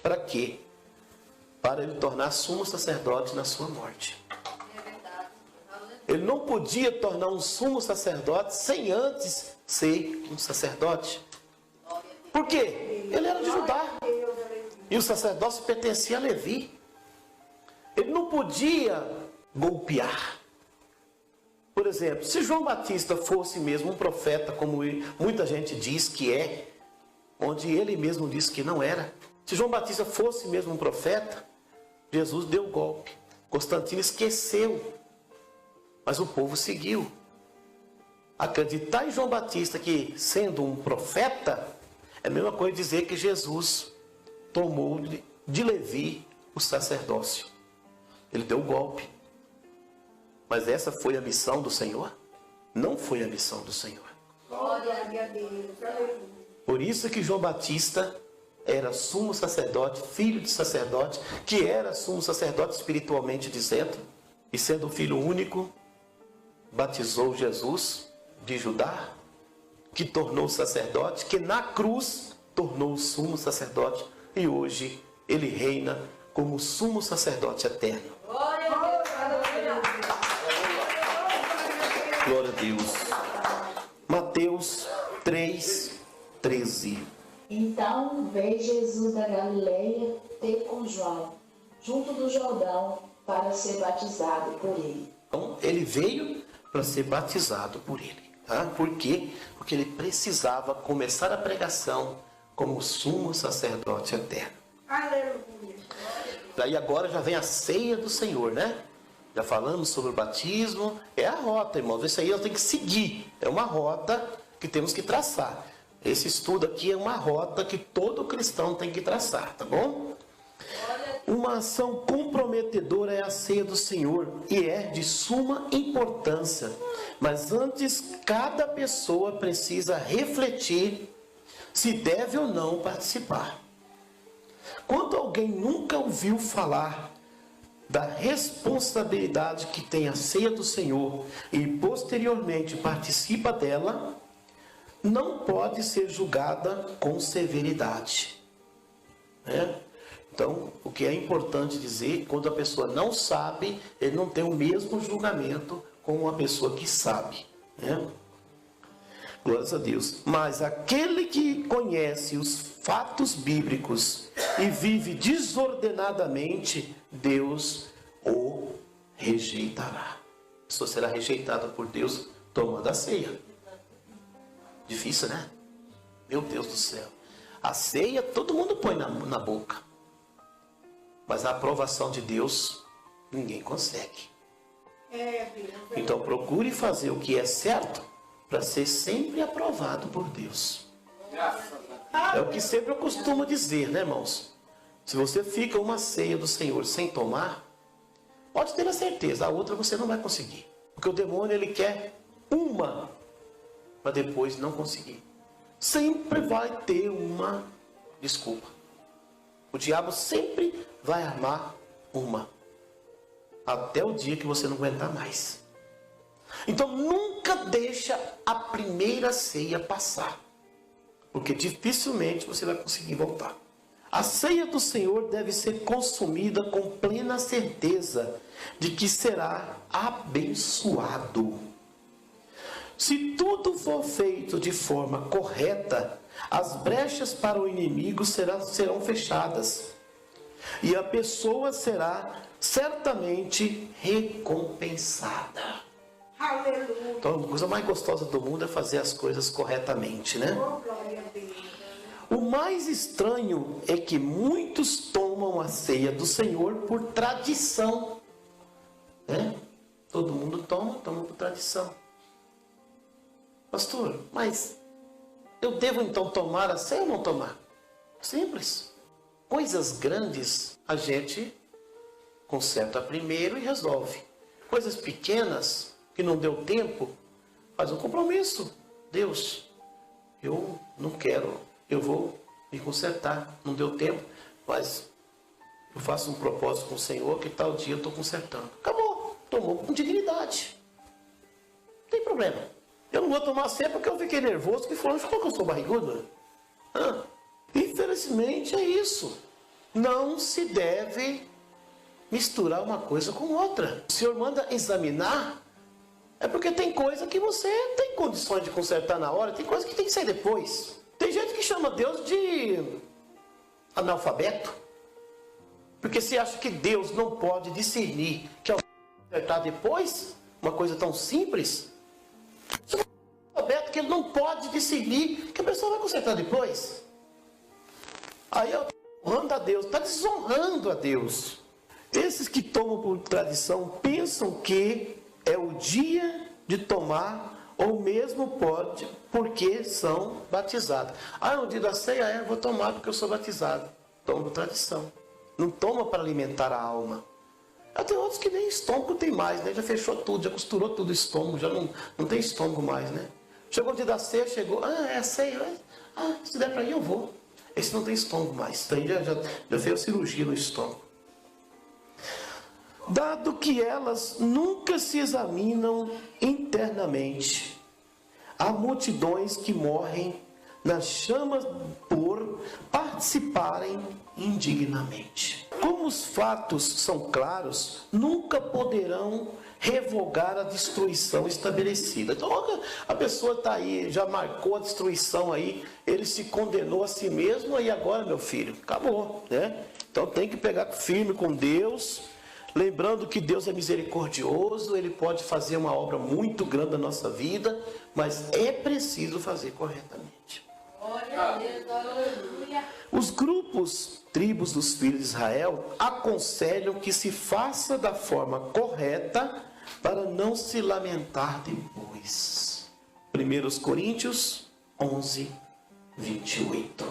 Para quê? Para ele tornar sumo sacerdote na sua morte. Ele não podia tornar um sumo sacerdote sem antes ser um sacerdote. Por quê? Ele era de Judá. E o sacerdócio pertencia a Levi. Ele não podia golpear. Por exemplo, se João Batista fosse mesmo um profeta, como muita gente diz que é, onde ele mesmo disse que não era. Se João Batista fosse mesmo um profeta, Jesus deu o golpe. Constantino esqueceu, mas o povo seguiu. Acreditar em João Batista que, sendo um profeta, é a mesma coisa dizer que Jesus tomou de Levi o sacerdócio. Ele deu o golpe. Mas essa foi a missão do Senhor? Não foi a missão do Senhor. Glória a Deus. Por isso que João Batista era sumo sacerdote, filho de sacerdote, que era sumo sacerdote espiritualmente dizendo, e sendo filho único, batizou Jesus de Judá, que tornou sacerdote, que na cruz tornou sumo sacerdote, e hoje ele reina como sumo sacerdote eterno. Glória a Deus. Mateus 3:13. Então veio Jesus da Galileia ter com João, junto do Jordão, para ser batizado por ele. Então, ele veio para ser batizado por ele. Tá? Por quê? Porque ele precisava começar a pregação como sumo sacerdote eterno. Aleluia. Daí agora já vem a ceia do Senhor, né? Já falamos sobre o batismo. É a rota, irmãos. Isso aí eu tenho que seguir. É uma rota que temos que traçar. Esse estudo aqui é uma rota que todo cristão tem que traçar, tá bom? Uma ação comprometedora é a ceia do Senhor e é de suma importância. Mas antes, cada pessoa precisa refletir se deve ou não participar. Quando alguém nunca ouviu falar da responsabilidade que tem a ceia do Senhor e posteriormente participa dela, não pode ser julgada com severidade. Né? Então, o que é importante dizer, quando a pessoa não sabe, ele não tem o mesmo julgamento como uma pessoa que sabe. Né? Glórias a Deus. Mas aquele que conhece os fatos bíblicos e vive desordenadamente, Deus o rejeitará. A pessoa será rejeitada por Deus tomando a ceia. Difícil, né? Meu Deus do céu. A ceia todo mundo põe na boca. Mas a aprovação de Deus, ninguém consegue. Então procure fazer o que é certo para ser sempre aprovado por Deus. É o que sempre eu costumo dizer, né, irmãos? Se você fica uma ceia do Senhor sem tomar, pode ter a certeza, a outra você não vai conseguir. Porque o demônio, ele quer uma, para depois não conseguir. Sempre vai ter uma desculpa. O diabo sempre vai armar uma. Até o dia que você não aguentar mais. Então nunca deixa a primeira ceia passar. Porque dificilmente você vai conseguir voltar. A ceia do Senhor deve ser consumida com plena certeza de que será abençoado. Se tudo for feito de forma correta, as brechas para o inimigo serão fechadas. E a pessoa será certamente recompensada. Aleluia. Então, a coisa mais gostosa do mundo é fazer as coisas corretamente, né? Oh, glória a Deus. O mais estranho é que muitos tomam a ceia do Senhor por tradição. Né? Todo mundo toma por tradição. Pastor, mas eu devo então tomar a ceia ou não tomar? Simples. Coisas grandes a gente conserta primeiro e resolve. Coisas pequenas que não deu tempo, faz um compromisso. Deus, eu não quero, eu vou me consertar. Não deu tempo, mas eu faço um propósito com o Senhor que tal dia eu estou consertando. Acabou, tomou com dignidade. Não tem problema. Eu não vou tomar ceia porque eu fiquei nervoso, que falou que eu sou barrigudo. Infelizmente é isso. Não se deve misturar uma coisa com outra. O Senhor manda examinar, é porque tem coisa que você tem condições de consertar na hora, tem coisa que tem que ser depois. Tem gente que chama Deus de analfabeto, porque se acha que Deus não pode discernir que é consertar depois, uma coisa tão simples. Que ele não pode discernir que a pessoa vai consertar depois. Aí eu estou honrando a Deus, está desonrando a Deus. Esses que tomam por tradição pensam que é o dia de tomar, ou mesmo pode, porque são batizados. É o dia da ceia, eu vou tomar porque eu sou batizado. Toma por tradição. Não toma para alimentar a alma. Tem outros que nem estômago tem mais, né? Já fechou tudo, já costurou tudo o estômago, já não tem estômago mais, né? Chegou o dia da ceia, chegou, é a ceia, se der para ir eu vou. Esse não tem estômago mais, então já fez cirurgia no estômago. Dado que elas nunca se examinam internamente, há multidões que morrem nas chamas por participarem indignamente. Como os fatos são claros, nunca poderão revogar a destruição estabelecida. Então a pessoa está aí, já marcou a destruição aí, ele se condenou a si mesmo, e agora, meu filho, acabou, né? Então tem que pegar firme com Deus, lembrando que Deus é misericordioso, Ele pode fazer uma obra muito grande na nossa vida, mas é preciso fazer corretamente. Os grupos, tribos dos filhos de Israel, aconselham que se faça da forma correta para não se lamentar depois. 1 Coríntios 11, 28.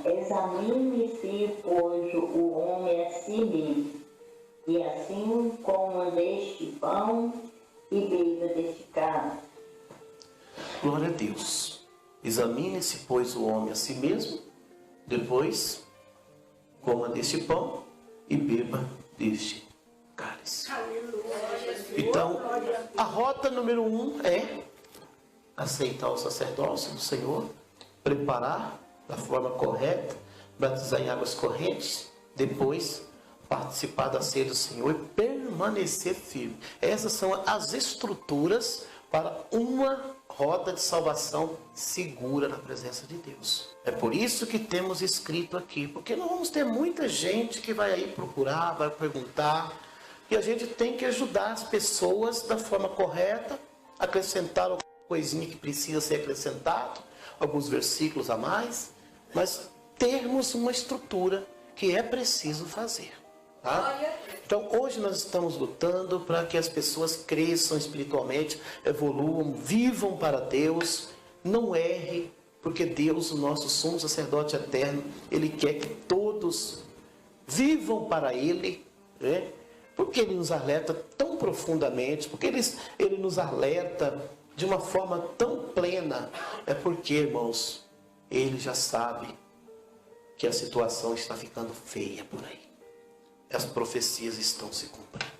Examine-se, pois, o homem a si mesmo, e assim coma deste pão e beba deste cálice. Glória a Deus. Examine-se, pois, o homem a si mesmo, depois coma deste pão e beba deste cálice. Então, a rota número 1 é aceitar o sacerdócio do Senhor, preparar da forma correta, batizar em águas correntes, depois participar da ceia do Senhor e permanecer firme. Essas são as estruturas para uma rota de salvação segura na presença de Deus. É por isso que temos escrito aqui, porque nós vamos ter muita gente que vai aí procurar, vai perguntar, e a gente tem que ajudar as pessoas da forma correta, acrescentar alguma coisinha que precisa ser acrescentado, alguns versículos a mais, mas termos uma estrutura que é preciso fazer. Tá? Então hoje nós estamos lutando para que as pessoas cresçam espiritualmente, evoluam, vivam para Deus, não erre, Porque Deus, o nosso sumo sacerdote eterno, Ele quer que todos vivam para Ele, né? Porque Ele nos alerta tão profundamente, porque Ele nos alerta de uma forma tão plena. É porque, irmãos, Ele já sabe que a situação está ficando feia por aí. As profecias estão se cumprindo.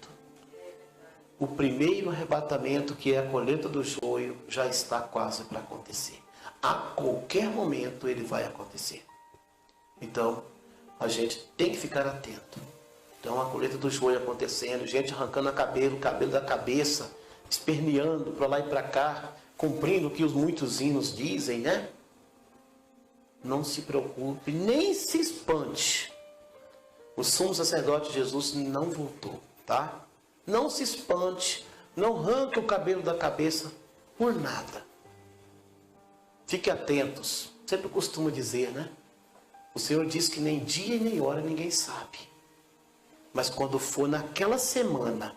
O primeiro arrebatamento, que é a colheita do joio, já está quase para acontecer. A qualquer momento ele vai acontecer. Então, a gente tem que ficar atento. Então, a colheita do joio acontecendo, gente arrancando o cabelo da cabeça, esperneando para lá e para cá, cumprindo o que os muitos hinos dizem, né? Não se preocupe, nem se espante. O sumo sacerdote Jesus não voltou, tá? Não se espante, não arranque o cabelo da cabeça por nada. Fique atentos. Sempre costumo dizer, né? O Senhor diz que nem dia e nem hora ninguém sabe. Mas quando for naquela semana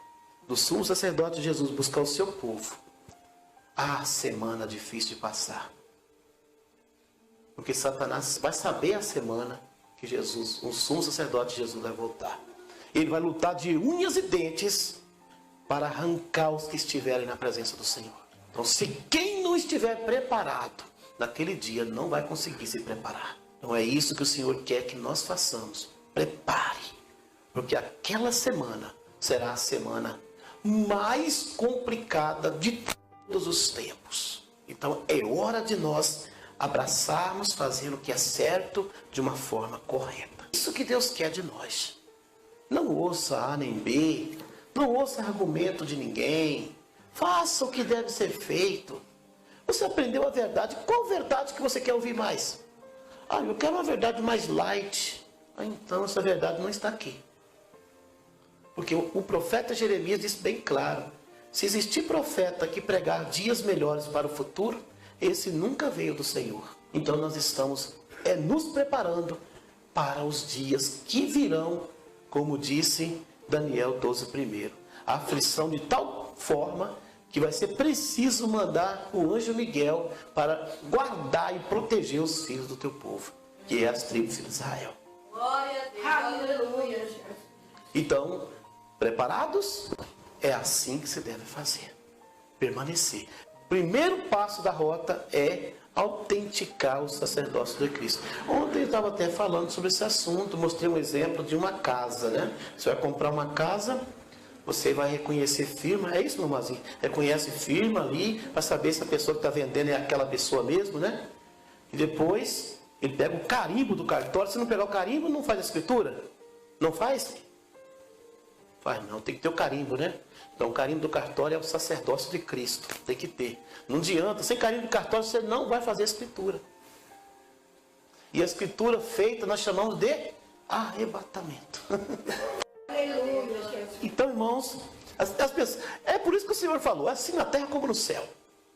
do sumo sacerdote Jesus buscar o seu povo, semana difícil de passar. Porque Satanás vai saber a semana que Jesus, o sumo sacerdote Jesus, vai voltar. Ele vai lutar de unhas e dentes para arrancar os que estiverem na presença do Senhor. Então, se quem não estiver preparado naquele dia, não vai conseguir se preparar. Então é isso que o Senhor quer que nós façamos. Prepare. Porque aquela semana será a semana mais complicada de todos os tempos. Então é hora de nós abraçarmos, fazer o que é certo de uma forma correta. Isso que Deus quer de nós. Não ouça A nem B, não ouça argumento de ninguém. Faça o que deve ser feito. Você aprendeu a verdade. Qual verdade que você quer ouvir mais? Eu quero uma verdade mais light. Então essa verdade não está aqui. Porque o profeta Jeremias disse bem claro: se existir profeta que pregar dias melhores para o futuro, esse nunca veio do Senhor. Então nós estamos nos preparando para os dias que virão, como disse Daniel 12:1. A aflição de tal forma que vai ser preciso mandar o anjo Miguel para guardar e proteger os filhos do teu povo, que é as tribos de Israel. Glória a Deus, aleluia. Então, preparados? É assim que se deve fazer. Permanecer. Primeiro passo da rota é autenticar o sacerdócio de Cristo. Ontem eu estava até falando sobre esse assunto, mostrei um exemplo de uma casa, né? Você vai comprar uma casa, você vai reconhecer firma, é isso, meu irmãozinho? Reconhece firma ali, para saber se a pessoa que está vendendo é aquela pessoa mesmo, né? E depois, ele pega o carimbo do cartório. Se não pegar o carimbo, não faz a escritura? Não faz? Faz não, tem que ter o carimbo, né? Então o carimbo do cartório é o sacerdócio de Cristo, tem que ter. Não adianta, sem carimbo do cartório você não vai fazer a escritura. E a escritura feita nós chamamos de arrebatamento. Então, irmãos, as pessoas, é por isso que o Senhor falou, assim na terra como no céu.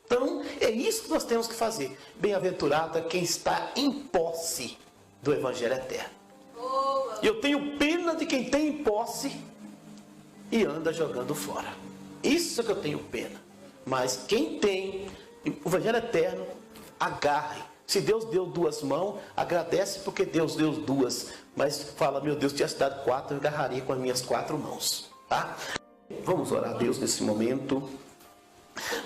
Então, é isso que nós temos que fazer. Bem-aventurado é quem está em posse do Evangelho eterno. E eu tenho pena de quem tem em posse e anda jogando fora. Isso que eu tenho pena. Mas quem tem o Evangelho eterno, agarre. Se Deus deu 2 mãos, agradece porque Deus deu 2. Mas fala, meu Deus, tivesse dado 4, eu agarraria com as minhas 4 mãos. Tá? Vamos orar a Deus nesse momento.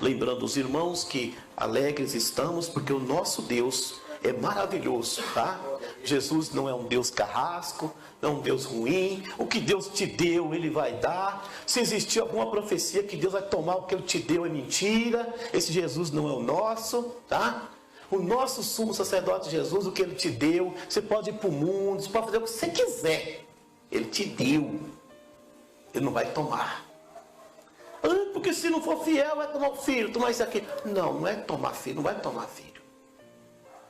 Lembrando os irmãos que alegres estamos porque o nosso Deus é maravilhoso, tá? Jesus não é um Deus carrasco, não é um Deus ruim. O que Deus te deu, Ele vai dar. Se existir alguma profecia que Deus vai tomar o que Ele te deu é mentira. Esse Jesus não é o nosso, tá? O nosso sumo sacerdote Jesus, o que Ele te deu, você pode ir para o mundo, você pode fazer o que você quiser. Ele te deu. Ele não vai tomar. Porque se não for fiel, vai tomar o filho, tomar isso aqui. Não, não é tomar filho, não vai tomar filho.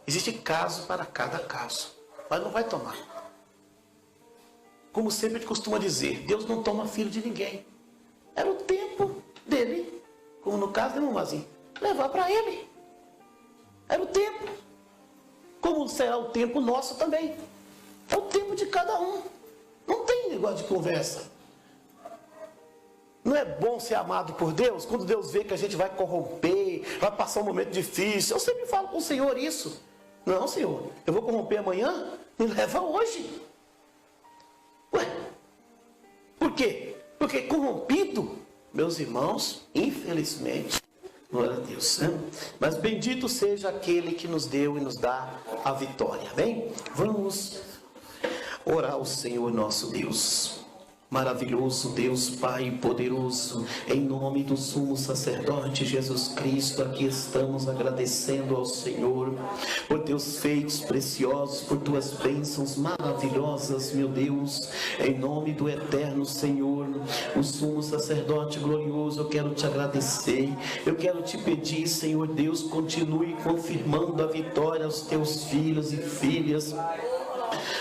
Existe caso para cada caso, mas não vai tomar. Como sempre a gente costuma dizer, Deus não toma filho de ninguém. Era o tempo dele, como no caso de irmãzinho, levar para ele. Era o tempo. Como será o tempo nosso também. É o tempo de cada um. Não tem negócio de conversa. Não é bom ser amado por Deus? Quando Deus vê que a gente vai corromper, vai passar um momento difícil. Eu sempre falo com o Senhor isso. Não, Senhor, eu vou corromper amanhã? Me leva hoje. Ué, por quê? Porque corrompido, meus irmãos, infelizmente, glória a Deus, né? Mas bendito seja aquele que nos deu e nos dá a vitória, amém? Vamos orar ao Senhor nosso Deus. Maravilhoso Deus Pai poderoso, em nome do sumo sacerdote Jesus Cristo, aqui estamos agradecendo ao Senhor por teus feitos preciosos, por tuas bênçãos maravilhosas, meu Deus, em nome do eterno Senhor, o sumo sacerdote glorioso, eu quero te agradecer, eu quero te pedir, Senhor Deus, continue confirmando a vitória aos teus filhos e filhas,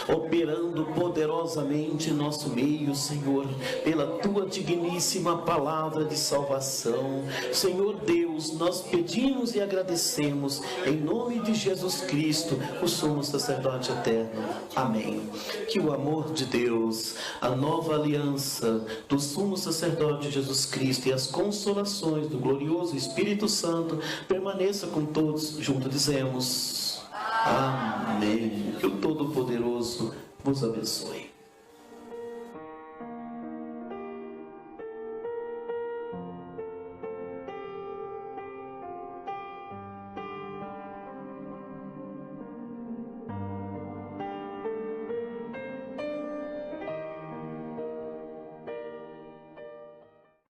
operando poderosamente em nosso meio, Senhor, pela tua digníssima palavra de salvação. Senhor Deus, nós pedimos e agradecemos em nome de Jesus Cristo, o sumo sacerdote eterno. Amém. Que o amor de Deus, a nova aliança do sumo sacerdote Jesus Cristo e as consolações do glorioso Espírito Santo permaneça com todos. Juntos dizemos: amém. Que o Todo-Poderoso vos abençoe.